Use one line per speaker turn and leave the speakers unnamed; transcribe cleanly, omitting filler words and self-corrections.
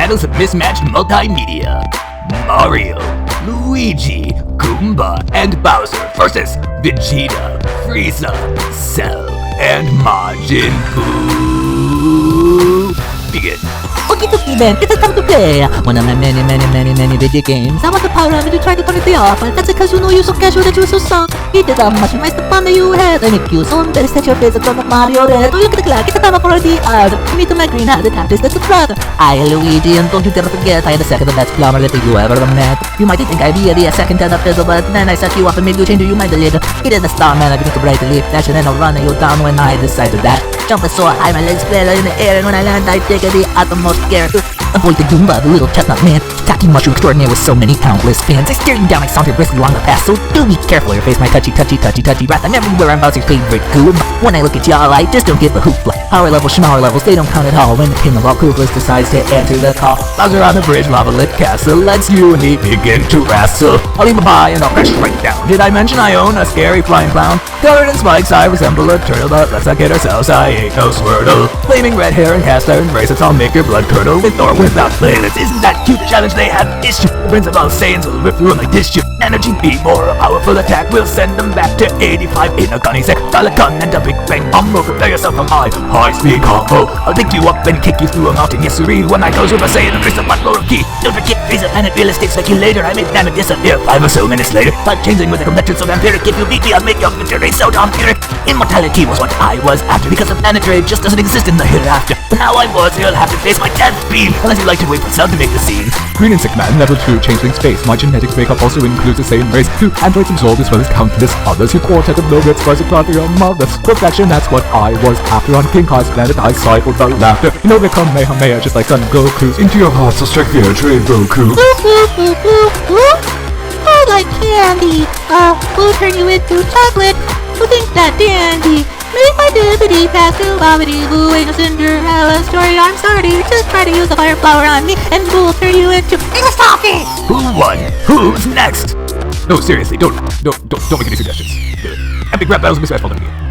channels of mismatched multimedia. Mario, Luigi, Goomba, and Bowser versus Vegeta, Frieza, Cell, and Majin Buu. Begin.
Okay, Ben, it's time to play one of my many video games. I want to power up and you try to turn it off. That's because you know you're so casual that you're so soft. You did that much nice the fun that you had. I make you so embarrassed that your face is on Mario Red. Oh, look at the clock, it's the time for the hour. You need to my green hat, the time is the brother. I, Luigi, and don't you dare forget, I had the second best plumber that you ever met. You might think I'd be the second to the fizzle, but then I set you up and made you change your mind a little. It is the star man, I begin to brightly flash and then I'll run you down when I decided that. Jump so high, my legs flail in the air, and when I land, I take the utmost care. Avoid the Goomba, the little chestnut man, attacking mushroom extraordinaire with so many countless fans. I stare you down, I saunter briskly along the path, so do be careful or face my touchy wrath. I'm everywhere, I'm Bowser's favorite goob. When I look at y'all, I just don't give a hoop. Power levels, schmower levels, they don't count at all. When the king of all Koopas decides to answer the call. Bowser on the bridge, lava lit castle, let's you and me begin to wrestle. I'll leave my bye and I'll crash right down. Did I mention I own a scary flying clown? Covered in spikes, I resemble a turtle, but let's not get ourselves, I ain't no Squirtle. Flaming red hair and cast iron bracelets, I'll make your blood curdle with or without playlist. Isn't that cute? The challenge they have issue. The Prince of all Saiyans will rip through them like this shit. Energy beam or a powerful attack will send them back to 85 in a gunny sack. Dial a gun and a big bang bomb will prepare yourself for my high-speed combo. I'll pick you up and kick you through a mountain, yes siree. When I go Super Saiyan, increase the butt lower key. Don't forget, Frieza planet realistic speculator. I make damage disappear 5 or so minutes later. But changing with a complexion so vampiric. If you beat me, I'll make your victory so vampiric. Immortality was what I was after, because the planetary just doesn't exist in the hereafter. But now I was, you'll have to face my death beam. Unless you like to wait for Cell to make the scene.
Green and Sick Man, level 2, changeling space. My genetics makeup also includes the same race. 2 androids absorbed as well as countless others. You quartet of no-bits, rise across your mother's perfection. That's what I was after on King Kai's planet. I stifled the laughter. You know, become Kamehameha just like Son Goku's. Into your heart, so strike fear, trade Goku.
I like candy. We'll turn you into chocolate. Who thinks that dandy? Make my dippity pass to bobbity boo. Ain't a Cinderella story, I'm sorry. Just try to use the fire flower on me and we'll turn you into a stocking.
Who won? Who's next?
No, seriously, don't make any suggestions. Epic rap battles mismatched multimedia.